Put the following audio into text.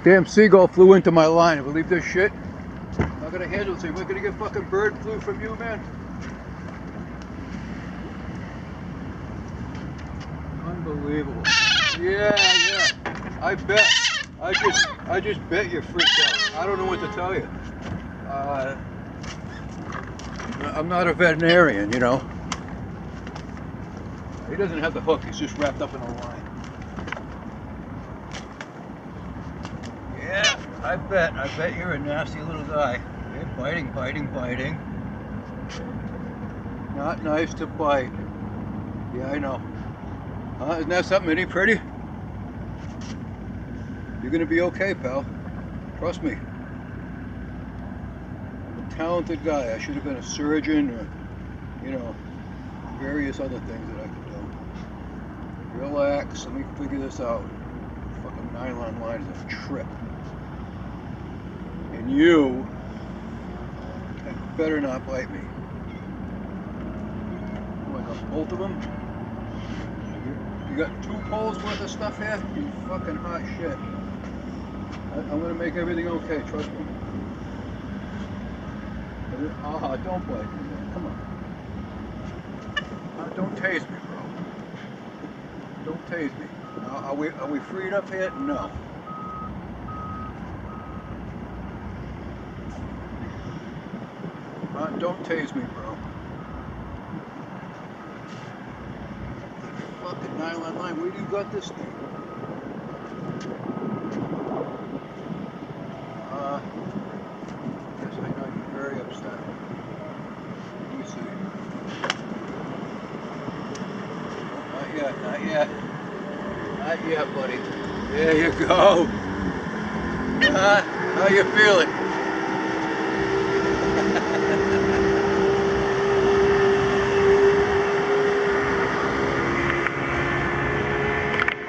Damn seagull flew into my line. I believe this shit. I'm not gonna handle this. Am I gonna get fucking bird flu from you, man? Unbelievable. Yeah. I bet. I just bet you're freaked out. I don't know what to tell you. I'm not a veterinarian, you know. He doesn't have the hook. He's just wrapped up in a line. Yeah, I bet you're a nasty little guy. Okay, biting. Not nice to bite. Yeah, I know. Isn't that something any pretty? You're gonna be okay, pal. Trust me. I'm a talented guy. I should have been a surgeon or, you know, various other things that I could do. Relax, let me figure this out. Fucking nylon line is a trip. And you better not bite me. Oh my God, both of them? You got 2 poles worth of stuff here? You fucking hot shit. I'm gonna make everything okay, trust me. Don't bite me, man. Come on. Don't tase me, bro. Don't tase me. Are we freed up here? No. Don't tase me, bro. Fucking nylon line. Where do you got this thing? Yes, I know you're very upset. Let me see. Not yet, buddy. There you go. How you feeling?